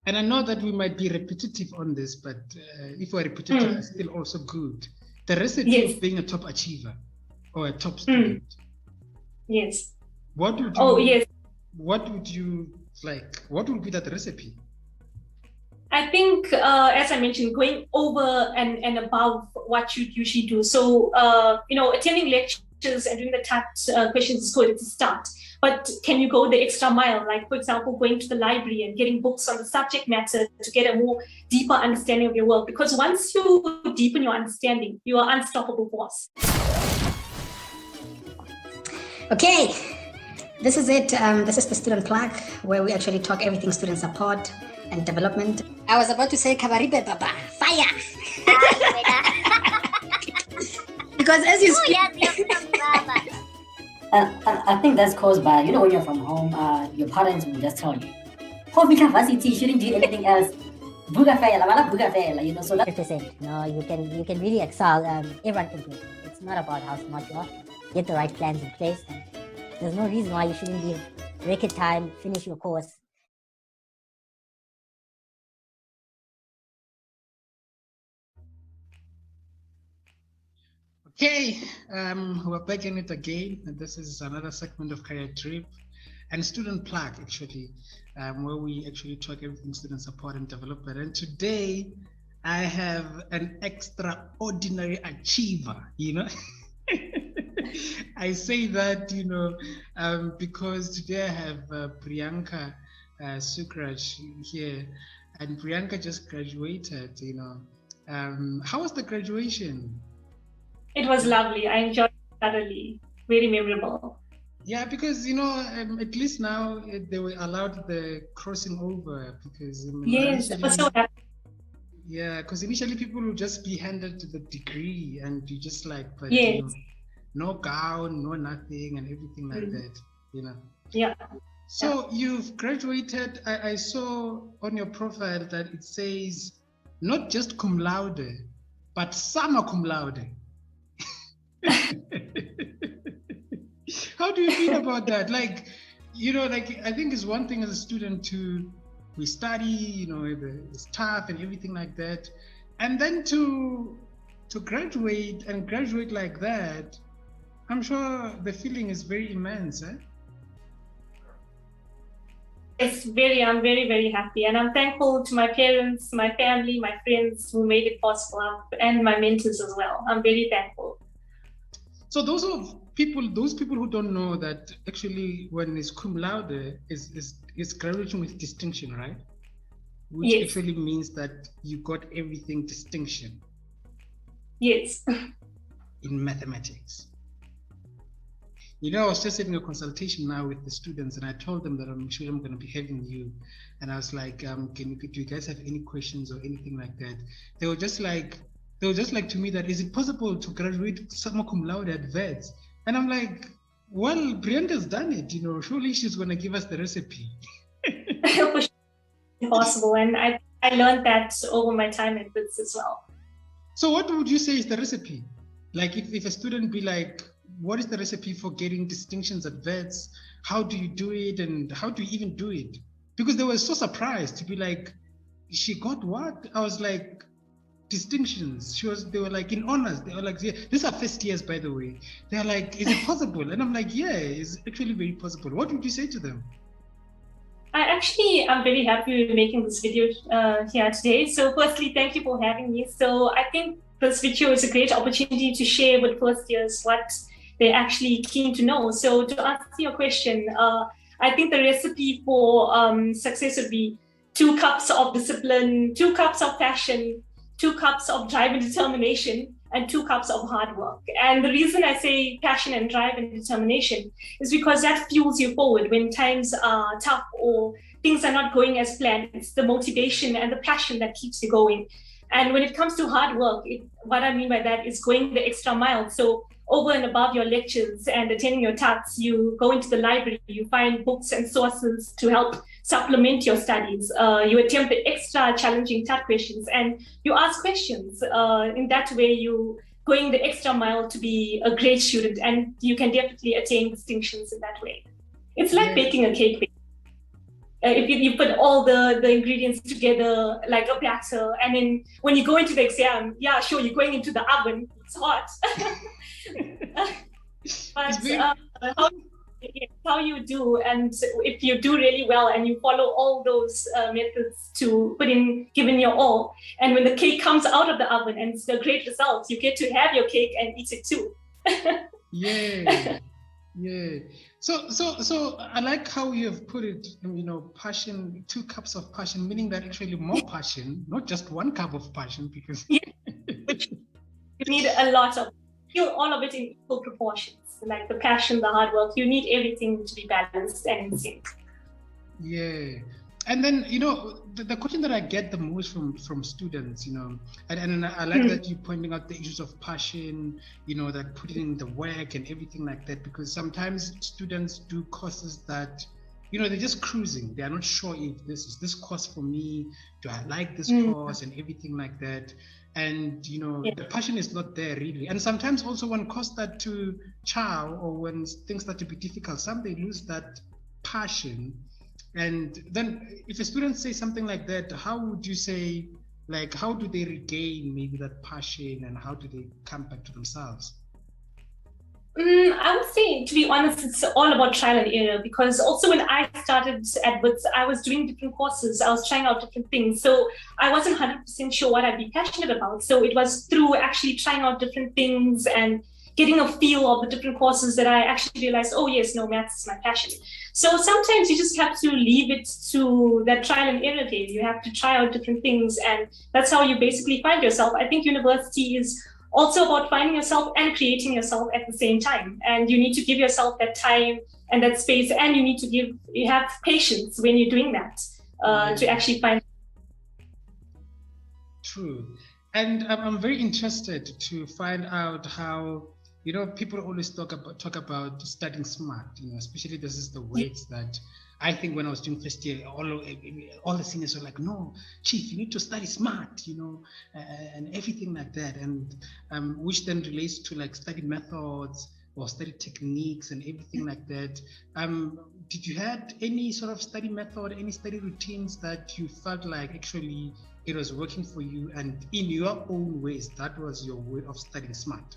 And I know that we might be repetitive on this, but if we're repetitive, it's still also good. The recipe of being a top achiever or a top student. Yes. What would you? What would you like? What would be that recipe? I think, as I mentioned, going over and above what you usually do. So, attending lectures and doing the tax questions is good. It's a start. But can you go the extra mile? Like, for example, going to the library and getting books on the subject matter to get a more deeper understanding of your work. Because once you deepen your understanding, you are unstoppable force. Okay, this is it. This is the Student Plug, where we actually talk everything student support and development. I was about to say Kabaribe Baba, fire! Because as you speak... I think that's caused by, when you're from home, your parents will just tell you, you shouldn't do anything else. So that 100%. No, you can really excel. Everyone can do it. It's not about how smart you are. Get the right plans in place. And there's no reason why you shouldn't be record time, finish your course. Okay, we're back in it again, and this is another segment of Career Trip and Student Plug, actually, where we actually talk everything student support and development. And today, I have an extraordinary achiever, I say that, because today I have Priyanka Sookraj here, and Priyanka just graduated, How was the graduation? It was lovely. I enjoyed it thoroughly. Very memorable. Yeah, because, at least now they were allowed the crossing over because... Yes, I was so happy. Yeah, because initially people would just be handed the degree and you just but yes. No gown, no nothing and everything like that, Yeah. So you've graduated. I saw on your profile that it says not just cum laude, but summa cum laude. How do you feel about that? I think it's one thing as a student we study, it's tough and everything like that. And then to graduate like that, I'm sure the feeling is very immense, eh? I'm very, very happy. And I'm thankful to my parents, my family, my friends who made it possible, and my mentors as well. I'm very thankful. So those people who don't know that actually when it's cum laude is graduation with distinction, right? Which yes. actually means that you got everything distinction. Yes. In mathematics. I was just having a consultation now with the students and I told them that I'm sure I'm going to be having you. And I was like, do you guys have any questions or anything like that? They were just like to me that, is it possible to graduate summa cum laude at Wits? And I'm like, well, Brianka's done it, surely she's going to give us the recipe. Possible. And I learned that over my time at Wits as well. So what would you say is the recipe? Like if a student be like, what is the recipe for getting distinctions at Wits? How do you do it? And how do you even do it? Because they were so surprised to be like, she got what? I was like, distinctions. They were like in honors. They were like, yeah, these are first years, by the way. They're like, is it possible? And I'm like, yeah, it's actually very possible. What would you say to them? I'm very happy with making this video here today. So firstly, thank you for having me. So I think this video is a great opportunity to share with first years what they're actually keen to know. So to answer your question, I think the recipe for success would be 2 cups of discipline, 2 cups of passion, 2 cups of drive and determination, and 2 cups of hard work. And the reason I say passion and drive and determination is because that fuels you forward when times are tough or things are not going as planned. It's the motivation and the passion that keeps you going. And when it comes to hard work, what I mean by that is going the extra mile. So over and above your lectures and attending your talks, you go into the library, you find books and sources to help supplement your studies. You attempt the extra challenging TAT questions and you ask questions. In that way, you going the extra mile to be a great student, and you can definitely attain distinctions in that way. It's like baking a cake. if you put all the ingredients together like a platter, and then when you go into the exam, yeah, sure, you're going into the oven, it's hot. But how you do, and if you do really well and you follow all those methods to give in your all, and when the cake comes out of the oven and it's a great result, you get to have your cake and eat it too. Yeah. So I like how you have put it, passion, 2 cups of passion, meaning that actually more passion, not just 1 cup of passion, because you need a lot of, all of it in equal proportions, like the passion, the hard work. You need everything to be balanced and in sync. Yeah. And then, the question that I get the most from students, and I like that you're pointing out the issues of passion, that putting in the work and everything like that, because sometimes students do courses that, they're just cruising. They are not sure if this course for me, do I like this course and everything like that. And, the passion is not there really. And sometimes also when courses start to chow, or when things start to be difficult, some they lose that passion. And then if a student says something like that, how would you say, like, how do they regain maybe that passion, and how do they come back to themselves? I would say, to be honest, it's all about trial and error, because also when I started at Wits, I was doing different courses. I was trying out different things. So I wasn't 100% sure what I'd be passionate about. So it was through actually trying out different things and getting a feel of the different courses that I actually realized, oh yes, no, maths is my passion. So sometimes you just have to leave it to that trial and error game. You have to try out different things, and that's how you basically find yourself. I think university is also about finding yourself and creating yourself at the same time. And you need to give yourself that time and that space, and you have patience when you're doing that to actually find. True. And I'm very interested to find out how, people always talk about studying smart, especially this is the weights that I think when I was doing first year, all the seniors were like, no, Chief, you need to study smart, and everything like that. And which then relates to like study methods or study techniques and everything like that. Did you had any sort of study method, any study routines that you felt like actually it was working for you, and in your own ways, that was your way of studying smart?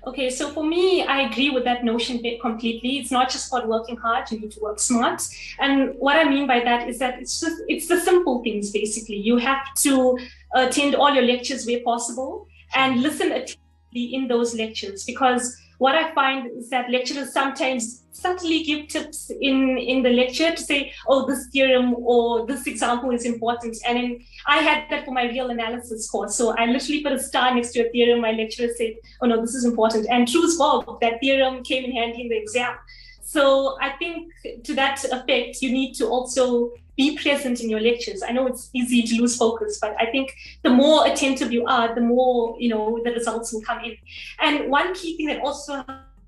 Okay, so for me, I agree with that notion completely. It's not just about working hard, you need to work smart. And what I mean by that is that it's the simple things, basically. You have to attend all your lectures where possible and listen attentively in those lectures, because what I find is that lecturers sometimes subtly give tips in the lecture to say, oh, this theorem or this example is important. And then I had that for my real analysis course. So I literally put a star next to a theorem. My lecturer said, oh no, this is important. And true as well, that theorem came in handy in the exam. So I think to that effect, you need to also be present in your lectures. I know it's easy to lose focus, but I think the more attentive you are, the more, the results will come in. And one key thing that also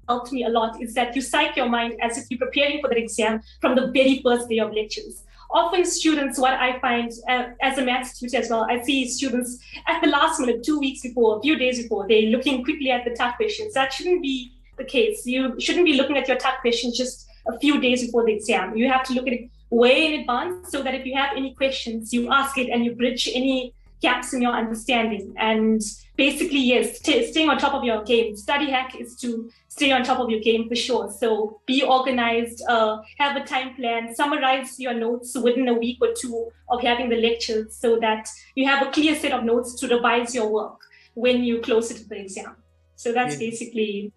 helped me a lot is that you psych your mind as if you're preparing for that exam from the very first day of lectures. Often students, what I find as a maths tutor as well, I see students at the last minute, 2 weeks before, a few days before, they're looking quickly at the tough questions. That shouldn't be the case. You shouldn't be looking at your tough questions just a few days before the exam. You have to look at it way in advance, so that if you have any questions, you ask it and you bridge any gaps in your understanding. And basically, yes, staying on top of your game. Study hack is to stay on top of your game for sure. So be organized, have a time plan, summarize your notes within a week or 2 of having the lectures, so that you have a clear set of notes to revise your work when you close it to the exam. So that's basically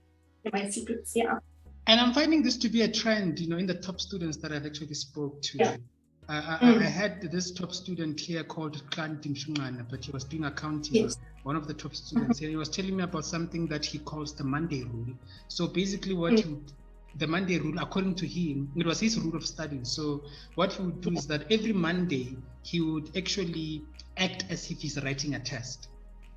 my secrets, yeah. And I'm finding this to be a trend, in the top students that I've actually spoke to. Yeah. I had this top student here called Klanti Mshungana, but he was doing accounting, one of the top students, and he was telling me about something that he calls the Monday rule. So basically the Monday rule, according to him, it was his rule of studying. So what he would do is that every Monday, he would actually act as if he's writing a test.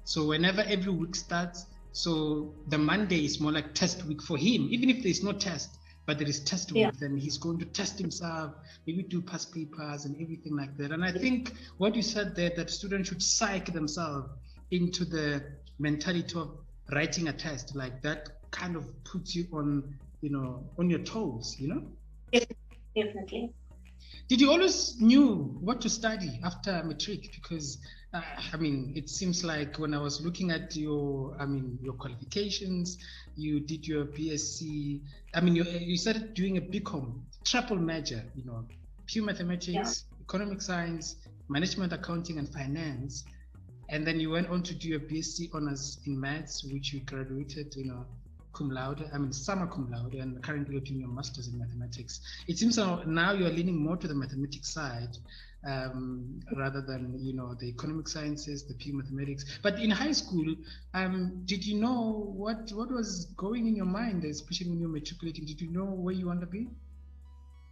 So whenever every week starts, so the Monday is more like test week for him, even if there's no test, but there is test week, then he's going to test himself, maybe do past papers and everything like that. And I think what you said there, that students should psych themselves into the mentality of writing a test, like that kind of puts you on, on your toes, Definitely. Did you always knew what to study after matric? Because it seems like when I was looking at your qualifications, you did your BSc. You started doing a BCom, triple major. Pure mathematics, economic science, management, accounting, and finance. And then you went on to do your BSc honors in maths, which you graduated, cum laude, summa cum laude, and currently you're doing your master's in mathematics. It seems now you're leaning more to the mathematics side rather than, the economic sciences, the pure mathematics. But in high school, did you know what was going in your mind, especially when you were matriculating? Did you know where you want to be?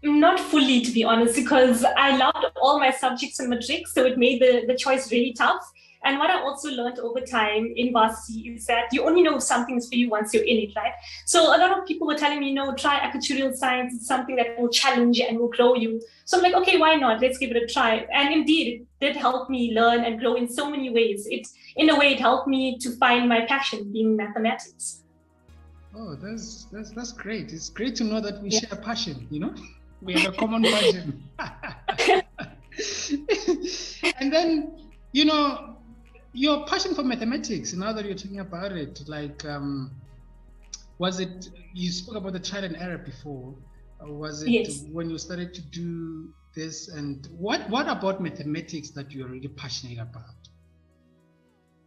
Not fully, to be honest, because I loved all my subjects in matric, so it made the choice really tough. And what I also learned over time in varsity is that you only know if something's for you once you're in it, right? So a lot of people were telling me, try actuarial science. It's something that will challenge and will grow you. So I'm like, okay, why not? Let's give it a try. And indeed, it did help me learn and grow in so many ways. In a way, it helped me to find my passion, being mathematics. Oh, that's great. It's great to know that we share a passion, We have a common passion. And then, your passion for mathematics, now that you're talking about it, was it, you spoke about the trial and error before, or was it when you started to do this? And what about mathematics that you're really passionate about?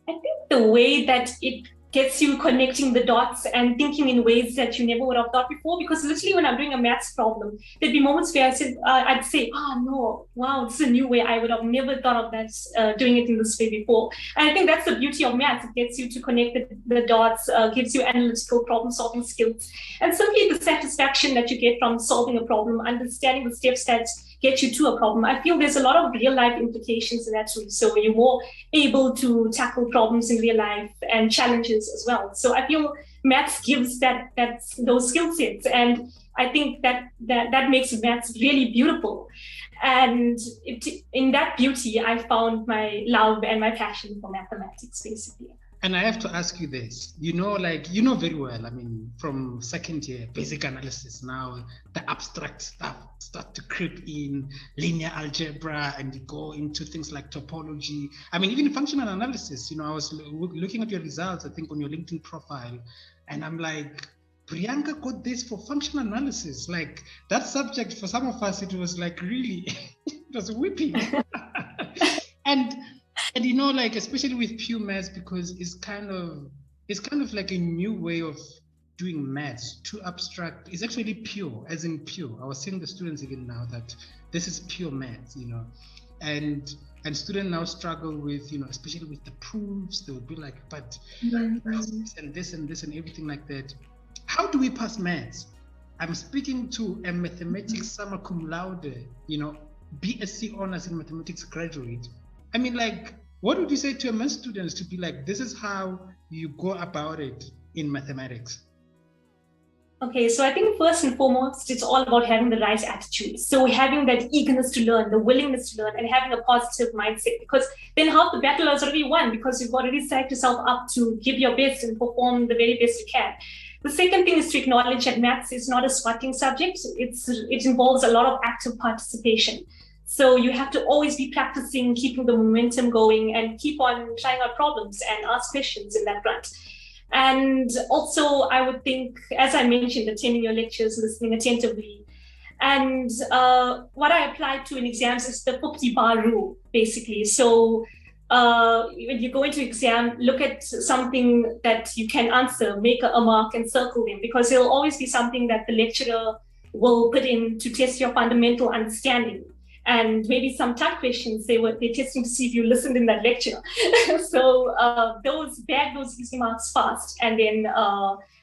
I think the way that it gets you connecting the dots and thinking in ways that you never would have thought before. Because literally when I'm doing a maths problem, there'd be moments where I'd say, no, wow, this is a new way. I would have never thought of that, doing it in this way before. And I think that's the beauty of maths. It gets you to connect the dots, gives you analytical problem solving skills. And simply the satisfaction that you get from solving a problem, understanding the steps that get you to a problem. I feel there's a lot of real life implications in that too. So you're more able to tackle problems in real life and challenges as well. So I feel maths gives those skill sets, and I think that makes maths really beautiful. And in that beauty, I found my love and my passion for mathematics, basically. And I have to ask you this, very well, from second year, basic analysis, now the abstract stuff start to creep in, linear algebra, and you go into things like topology. Even functional analysis, I was looking at your results, I think on your LinkedIn profile, and I'm like, Priyanka got this for functional analysis. Like that subject for some of us, it was like really, it was whipping. And especially with pure maths, because it's kind of like a new way of doing maths, too abstract. It's actually pure, as in pure. I was saying to the students again now that this is pure maths, and students now struggle with, especially with the proofs. They would be like, but this and this and this and everything like that. How do we pass maths? I'm speaking to a mathematics summa cum laude, BSc honors in mathematics graduate. What would you say to math students to be like, this is how you go about it in mathematics? Okay, so I think first and foremost, it's all about having the right attitude. So having that eagerness to learn, the willingness to learn, and having a positive mindset, because then half the battle has already won, because you've already psyched yourself up to give your best and perform the very best you can. The second thing is to acknowledge that maths is not a swatting subject. It involves a lot of active participation. So you have to always be practicing, keeping the momentum going, and keep on trying out problems and ask questions in that front. And also, I would think, as I mentioned, attending your lectures, listening attentively. And what I applied to in exams is the 50 bar rule, basically. So when you go into exam, look at something that you can answer, make a mark and circle them, because there'll always be something that the lecturer will put in to test your fundamental understanding. And maybe some tough questions, they're testing to see if you listened in that lecture. So bag those easy marks fast, and then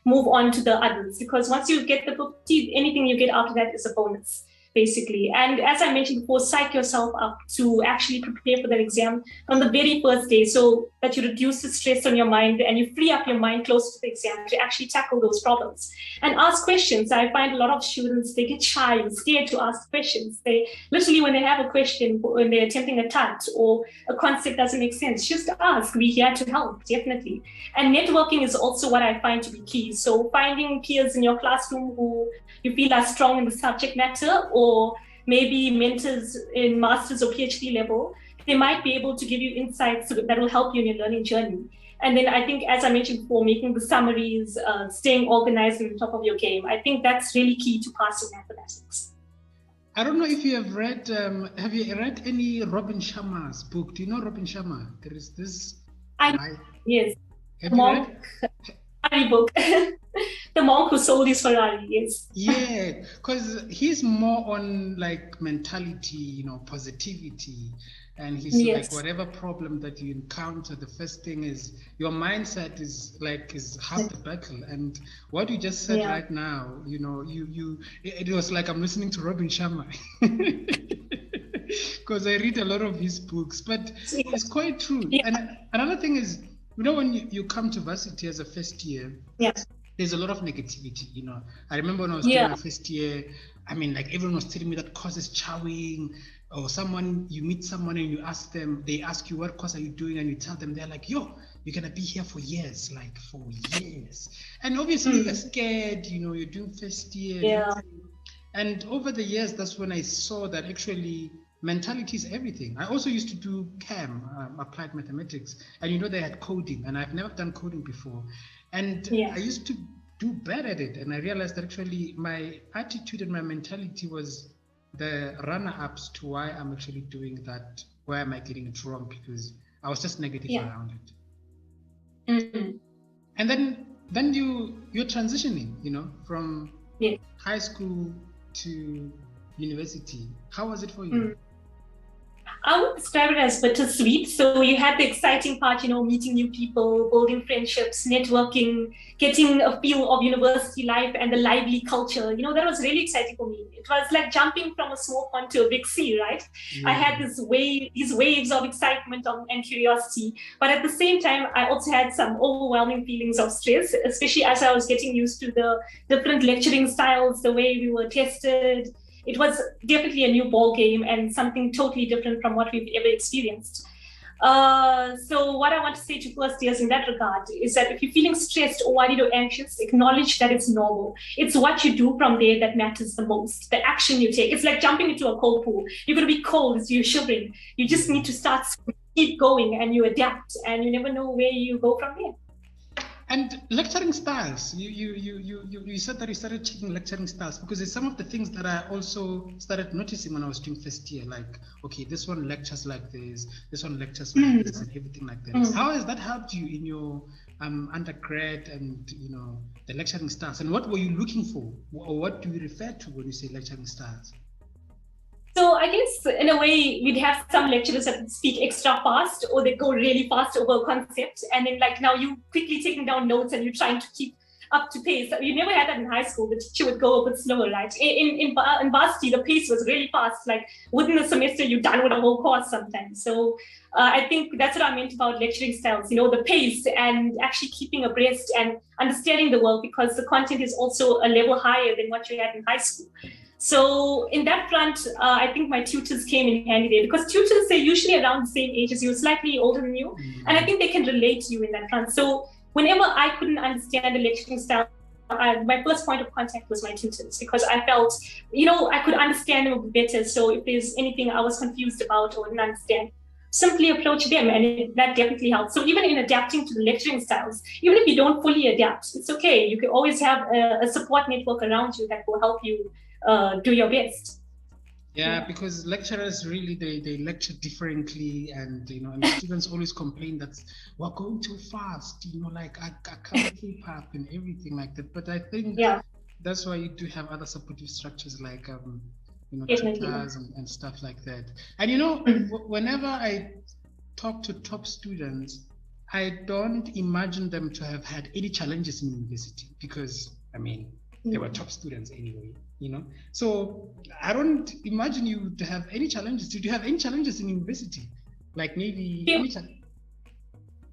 move on to the others. Because once you get the 50, anything you get after that is a bonus, basically. And as I mentioned before, psych yourself up to actually prepare for that exam from the very first day, so that you reduce the stress on your mind and you free up your mind close to the exam to actually tackle those problems. And ask questions. I find a lot of students, they get shy and scared to ask questions. They literally, when they have a question, when they're attempting a TUT or a concept doesn't make sense, just ask. We're here to help, definitely. And networking is also what I find to be key. So finding peers in your classroom who you feel are strong in the subject matter, or maybe mentors in master's or PhD level, they might be able to give you insights that will help you in your learning journey. And then I think, as I mentioned before, making the summaries, staying organized and on top of your game, I think that's really key to passing mathematics. I don't know if you have read any Robin Sharma's book? Do you know Robin Sharma? There is this guy. Yes. Have you read? Ferrari book. The monk who sold his Ferrari, yes. Yeah, because he's more on like mentality, positivity. And he's like, whatever problem that you encounter, the first thing is your mindset is half the battle. And what you just said right now, it was like I'm listening to Robin Sharma. Because I read a lot of his books, but it's quite true. Yeah. And another thing is, when you come to varsity as a first year, there's a lot of negativity. I remember when I was doing my first year, everyone was telling me that course is chowing. Or you meet someone and you ask them, they ask you, what course are you doing? And you tell them, they're like, yo, you're going to be here for years, And obviously you're scared, you're doing first year. Yeah. And over the years, that's when I saw that actually mentality is everything. I also used to do CAM, applied mathematics, and they had coding, and I've never done coding before. And I used to do bad at it. And I realized that actually my attitude and my mentality was the runner-ups to why I'm actually doing that. Why am I getting it wrong? Because I was just negative around it. Mm-hmm. And then you're transitioning, from high school to university. How was it for you? I would describe it as bittersweet. So you had the exciting part, meeting new people, building friendships, networking, getting a feel of university life and the lively culture. That was really exciting for me. It was like jumping from a small pond to a big sea, right? Mm. I had these waves of excitement and curiosity. But at the same time, I also had some overwhelming feelings of stress, especially as I was getting used to the different lecturing styles, the way we were tested. It was definitely a new ball game and something totally different from what we've ever experienced. So what I want to say to first years in that regard is that if you're feeling stressed or worried or anxious, acknowledge that it's normal. It's what you do from there that matters the most, the action you take. It's like jumping into a cold pool. You're going to be cold, so you're shivering. You just need to keep going and you adapt, and you never know where you go from there. And lecturing styles, you said that you started checking lecturing styles, because it's some of the things that I also started noticing when I was doing first year, like, okay, this one lectures like this one lectures like this, and everything like that. How has that helped you in your undergrad and, the lecturing styles? And what were you looking for? Or what do you refer to when you say lecturing styles? So I guess in a way we'd have some lecturers that speak extra fast, or they go really fast over a concept, and then now you quickly taking down notes and you're trying to keep up to pace. You never had that in high school. The teacher would go a bit slower, right? In varsity, the pace was really fast. Like within a semester, you're done with a whole course sometimes. So I think that's what I meant about lecturing styles. The pace and actually keeping abreast and understanding the work, because the content is also a level higher than what you had in high school. So in that front, I think my tutors came in handy there, because tutors, they're usually around the same age as you, slightly older than you. And I think they can relate to you in that front. So whenever I couldn't understand the lecturing style, my first point of contact was my tutors, because I felt, I could understand them a bit better. So if there's anything I was confused about or didn't understand, simply approach them, and that definitely helps. So even in adapting to the lecturing styles, even if you don't fully adapt, it's okay. You can always have a support network around you that will help you do your best. Yeah, because lecturers really, they lecture differently, and and students always complain that we're going too fast, like I can't keep up and everything like that. But I think that's why you do have other supportive structures like tutors and stuff like that. And whenever I talk to top students, I don't imagine them to have had any challenges in university, because they were top students anyway, So I don't imagine you to have any challenges. Did you have any challenges in university? Like maybe any challenge?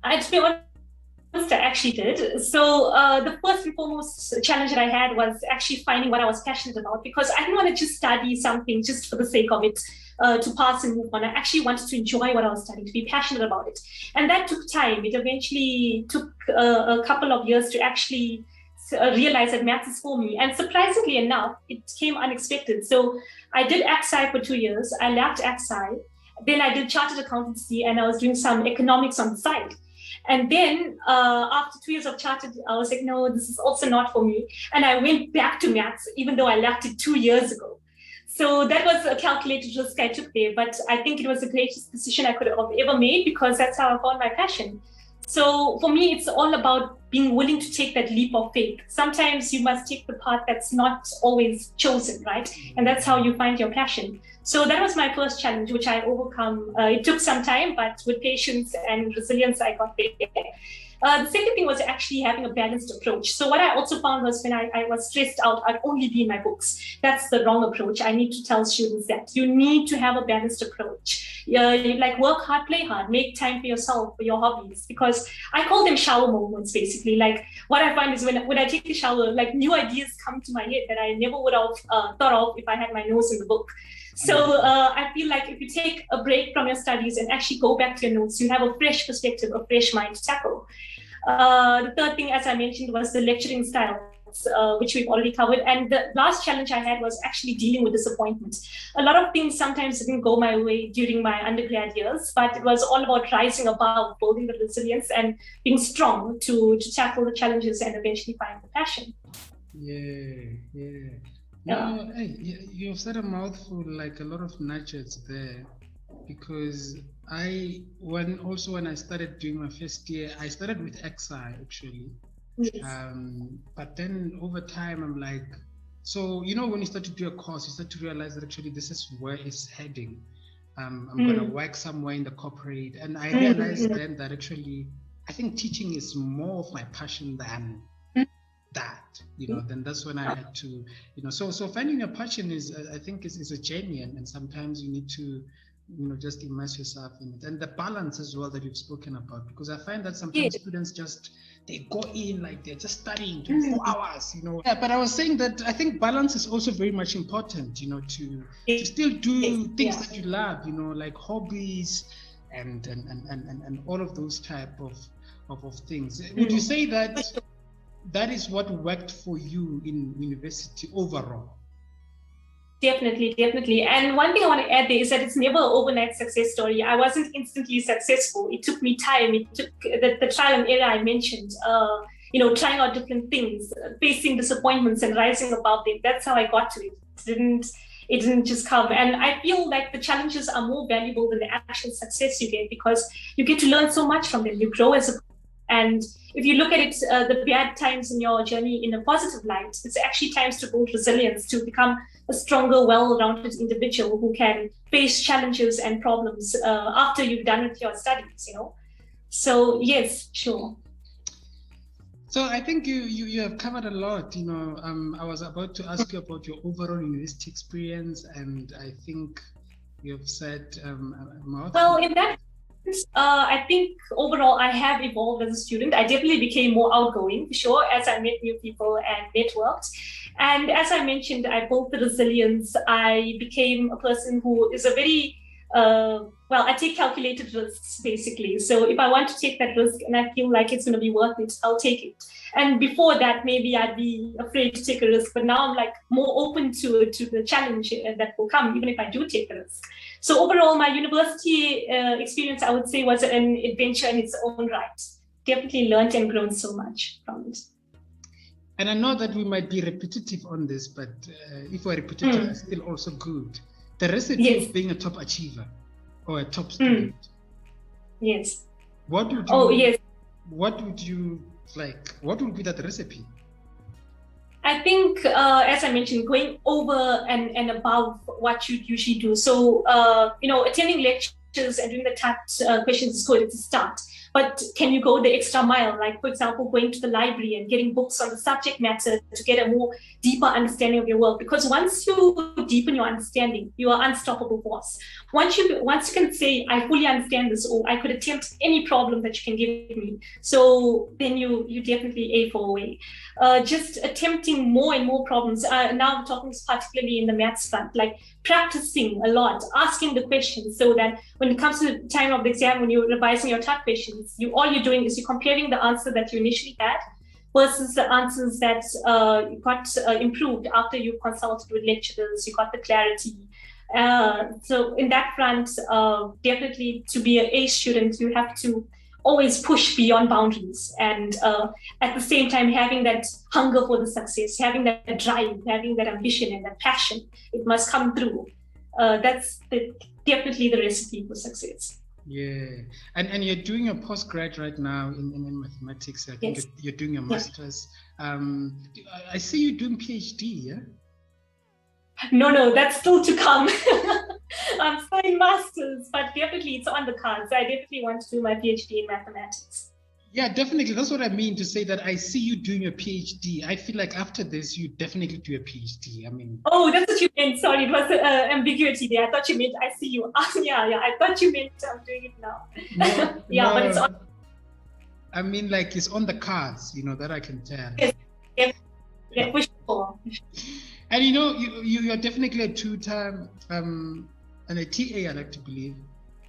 To be honest, I actually did. So the first and foremost challenge that I had was actually finding what I was passionate about, because I didn't want to just study something just for the sake of it, to pass and move on. I actually wanted to enjoy what I was studying, to be passionate about it. And that took time. It eventually took a couple of years to actually realize that maths is for me. And surprisingly enough, it came unexpected. So I did AXI for 2 years. I left AXI. Then I did chartered accountancy and I was doing some economics on the side. And then after 2 years of chartered, I was like, no, this is also not for me. And I went back to maths, even though I left it 2 years ago. So that was a calculated risk I took there. But I think it was the greatest decision I could have ever made because that's how I found my passion. So for me, it's all about being willing to take that leap of faith. Sometimes you must take the path that's not always chosen, right? And that's how you find your passion. So that was my first challenge, which I overcome. It took some time, but with patience and resilience, I got there. The second thing was actually having a balanced approach. So what I also found was when I was stressed out, I'd only be in my books. That's the wrong approach. I need to tell students that you need to have a balanced approach. Like work hard, play hard, make time for yourself, for your hobbies, because I call them shower moments, basically. Like what I find is when I take a shower, like new ideas come to my head that I never would have thought of if I had my nose in the book. So I feel like if you take a break from your studies and actually go back to your notes, you have a fresh perspective, a fresh mind to tackle. The third thing, as I mentioned, was the lecturing style, which we've already covered. And the last challenge I had was actually dealing with disappointment. A lot of things sometimes didn't go my way during my undergrad years, but it was all about rising above, building the resilience and being strong to tackle the challenges and eventually find the passion. Yeah. No, hey, you've said a mouthful, like a lot of nudges there, because when I started doing my first year, I started with XI actually. Yes. But then over time, I'm like, so, when you start to do a course, you start to realize that actually this is where it's heading. I'm going to work somewhere in the corporate. And I realized then that actually, I think teaching is more of my passion than that, then that's when I had to, so finding a passion I think is a journey, and sometimes you need to, just immerse yourself in it. And the balance as well that you've spoken about, because I find that sometimes students they go in like they're just studying 24 hours, Yeah, but I was saying that I think balance is also very much important, to still do things that you love, like hobbies and all of those type of things. Would you say that is what worked for you in university overall? Definitely. And one thing I want to add there is that it's never an overnight success story. I wasn't instantly successful. It took me time. It took the trial and error I mentioned, trying out different things, facing disappointments and rising above them. That's how I got to it. It didn't just come. And I feel like the challenges are more valuable than the actual success you get, because you get to learn so much from them. You grow as a And if you look at it, the bad times in your journey in a positive light, it's actually times to build resilience, to become a stronger, well-rounded individual who can face challenges and problems after you've done with your studies, So yes, sure. So I think you have covered a lot. I was about to ask you about your overall university experience, and I think you have said more. Well, in that I think overall I have evolved as a student. I definitely became more outgoing, for sure, as I met new people and networked. And as I mentioned, I built the resilience. I became a person who is a very, I take calculated risks, basically. So if I want to take that risk and I feel like it's going to be worth it, I'll take it. And before that, maybe I'd be afraid to take a risk. But now I'm like more open to the challenge that will come, even if I do take a risk. So overall, my university experience, I would say, was an adventure in its own right. Definitely learned and grown so much from it. And I know that we might be repetitive on this, but if we're repetitive, it's still also good. The recipe of being a top achiever or a top student. Yes. What would be that recipe? I think, as I mentioned, going over and above what you usually do. So, attending lectures and doing the typed questions is good, it's a start. But can you go the extra mile? Like, for example, going to the library and getting books on the subject matter to get a more deeper understanding of your work. Because once you deepen your understanding, you are unstoppable force. Once you can say, I fully understand this, or I could attempt any problem that you can give me. So then you definitely A for away. Just attempting more and more problems. Now I'm talking particularly in the maths front, like practicing a lot, asking the questions, so that when it comes to the time of the exam, when you're revising your type questions, all you're doing is you're comparing the answer that you initially had versus the answers that got improved after you consulted with lecturers, you got the clarity. So in that front, definitely to be an A student, you have to always push beyond boundaries, and at the same time having that hunger for the success, having that drive, having that ambition and that passion. It must come through. That's definitely the recipe for success. Yeah, and you're doing a postgrad right now in mathematics. I think Yes. you're doing your master's. I see you doing PhD, yeah? No, that's still to come. I'm studying masters, but definitely it's on the cards. I definitely want to do my PhD in mathematics. Yeah, definitely. That's what I mean to say that I see you doing a PhD. I feel like after this, you definitely do a PhD. I mean. Oh, that's what you meant. Sorry, it was ambiguity there. I thought you meant I see you. Yeah. I thought you meant I'm doing it now. No, Yeah, no, but it's on. I mean, like it's on the cards, that I can tell. Yes. Yeah, for sure. And you're definitely a two-time and a TA, I like to believe,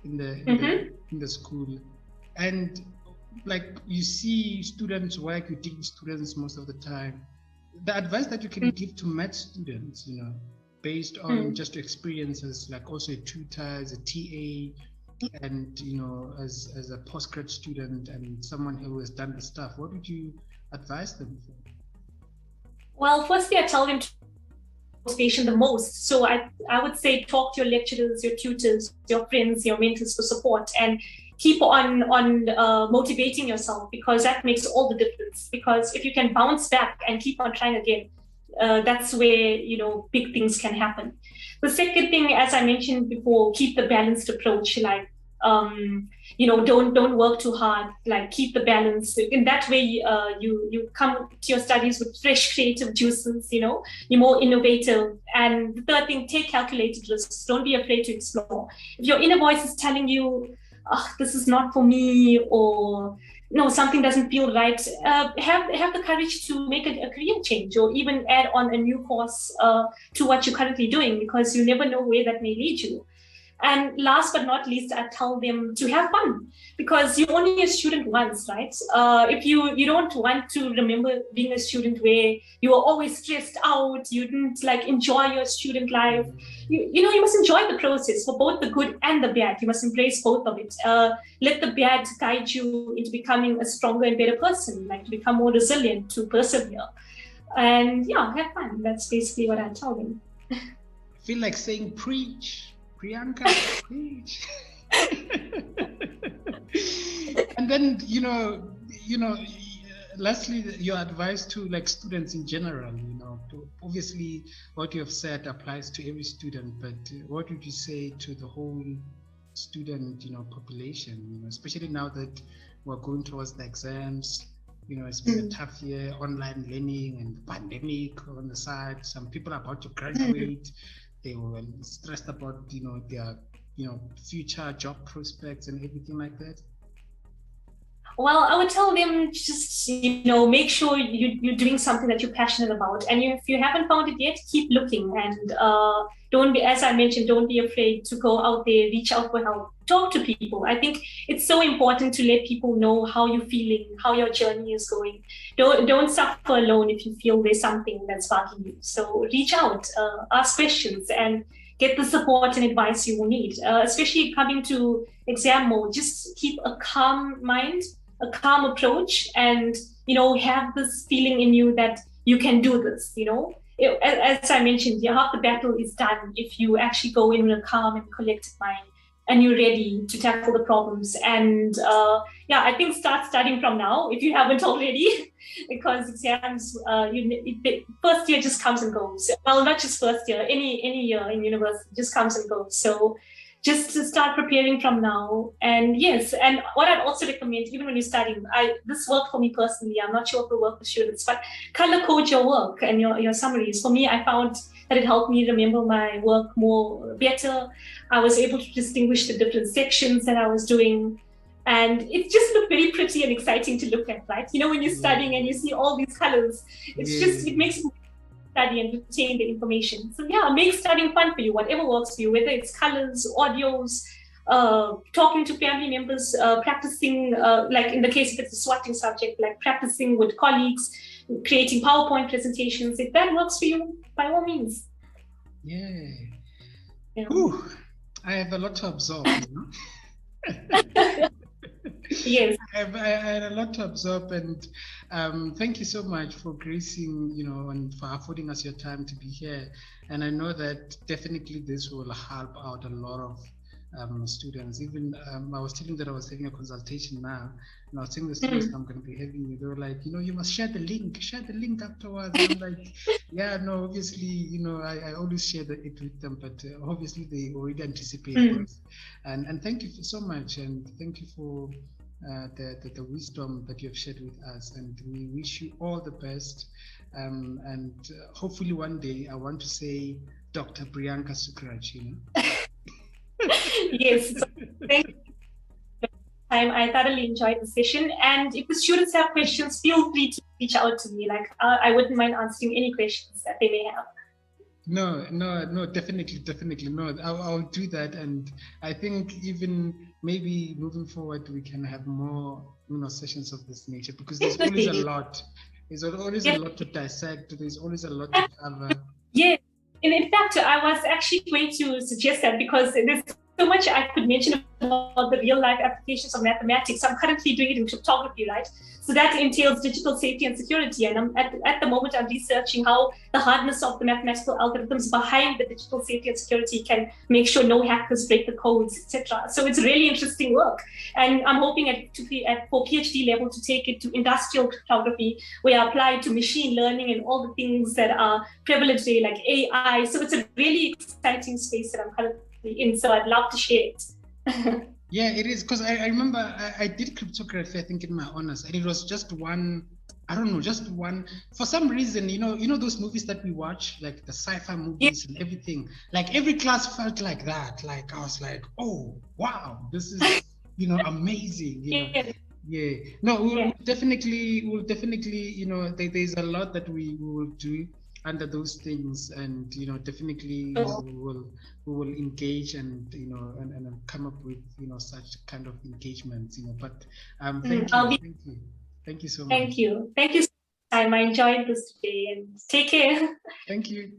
in the school. And like you see students work, you teach students most of the time. The advice that you can give to math students, based on just your experiences, like also a tutor, as a TA, and as a postgrad student and someone who has done the stuff, what would you advise them for? Well, firstly, I tell them to motivation the most. So I would say talk to your lecturers, your tutors, your friends, your mentors for support, and keep on motivating yourself, because that makes all the difference. Because if you can bounce back and keep on trying again, that's where big things can happen. The second thing, as I mentioned before, keep the balanced approach. Like don't work too hard. Like keep the balance. In that way, you come to your studies with fresh creative juices. You're more innovative. And the third thing, take calculated risks. Don't be afraid to explore. If your inner voice is telling you, this is not for me, or no, something doesn't feel right, have the courage to make a career change, or even add on a new course to what you're currently doing, because you never know where that may lead you. And last but not least, I tell them to have fun, because you're only a student once, right? If you don't want to remember being a student where you were always stressed out, you didn't enjoy your student life, you must enjoy the process for both the good and the bad. You must embrace both of it. Let the bad guide you into becoming a stronger and better person, to become more resilient, to persevere. And have fun. That's basically what I tell them. I feel like saying preach. Priyanka, preach. And then, lastly, your advice to students in general, obviously what you have said applies to every student, but what would you say to the whole student, population, especially now that we're going towards the exams, it's been a tough year, online learning and the pandemic on the side, some people are about to graduate. They were stressed about, their, future job prospects and everything like that. Well, I would tell them just, make sure you're doing something that you're passionate about. And if you haven't found it yet, keep looking. And don't be, as I mentioned, don't be afraid to go out there, reach out for help, talk to people. I think it's so important to let people know how you're feeling, how your journey is going. Don't suffer alone if you feel there's something that's sparking you. So reach out, ask questions, and get the support and advice you will need. Especially coming to exam mode, just keep a calm mind, a calm approach, and have this feeling in you that you can do this. As I mentioned, half the battle is done if you actually go in with a calm and collected mind, and you're ready to tackle the problems. And I think start studying from now if you haven't already, because exams, first year just comes and goes. Well, not just first year, any year in university just comes and goes. So just to start preparing from now. And yes, and what I'd also recommend, even when you're studying, this worked for me personally, I'm not sure if it worked for students, but color code your work and your summaries. For me, I found that it helped me remember my work better. I was able to distinguish the different sections that I was doing. And it just looked very pretty and exciting to look at, right? When you're studying and you see all these colors, it makes you study and retain the information. So make studying fun for you, whatever works for you, whether it's colors, audios, talking to family members, practicing, like in the case if it's a swatting subject, like practicing with colleagues, creating PowerPoint presentations. If that works for you, by all means. Yeah. Yeah. Ooh, I have a lot to absorb, you know? Yes. I had a lot to absorb, and thank you so much for gracing, you know, and for affording us your time to be here. And I know that definitely this will help out a lot of students. Even I was telling that I was having a consultation now, and I was telling the students that I'm going to be having. They were like, you know, you must share the link afterwards. And I'm like, yeah, no, obviously, you know, I always share it with them, but obviously they already anticipate this. And thank you so much, and thank you for the wisdom that you have shared with us, and we wish you all the best. And hopefully one day I want to say Dr. Priyanka Sookraj, you know. Yes, so thank you. I thoroughly enjoyed the session, and if the students have questions, feel free to reach out to me. Like I wouldn't mind answering any questions that they may have. No, definitely. No, I'll do that. And I think even maybe moving forward, we can have more, you know, sessions of this nature, because there's always a lot. There's always a lot to dissect. There's always a lot to cover. Yes. And in fact, I was actually going to suggest that, because there's so much I could mention about the real life applications of mathematics. I'm currently doing it in cryptography, right? So that entails digital safety and security. And I'm at the moment, I'm researching how the hardness of the mathematical algorithms behind the digital safety and security can make sure no hackers break the codes, etc. So it's really interesting work. And I'm hoping for PhD level to take it to industrial cryptography, where I apply to machine learning and all the things that are prevalent today, like AI. So it's a really exciting space that I'm currently in. So I'd love to share it. Yeah, it is, because I remember I did cryptography, I think, in my honors, and it was just one. I don't know, just one. For some reason, you know those movies that we watch, like the sci-fi movies and everything. Like every class felt like that. Like I was like, oh wow, this is, you know, amazing. You know, yeah. No, we'll definitely, you know, there's a lot that we will do under those things, and you know, definitely, you know, we will engage, and you know, and come up with, you know, such kind of engagements, you know. But thank you so much. Thank you so much. I enjoyed this today, and take care. Thank you.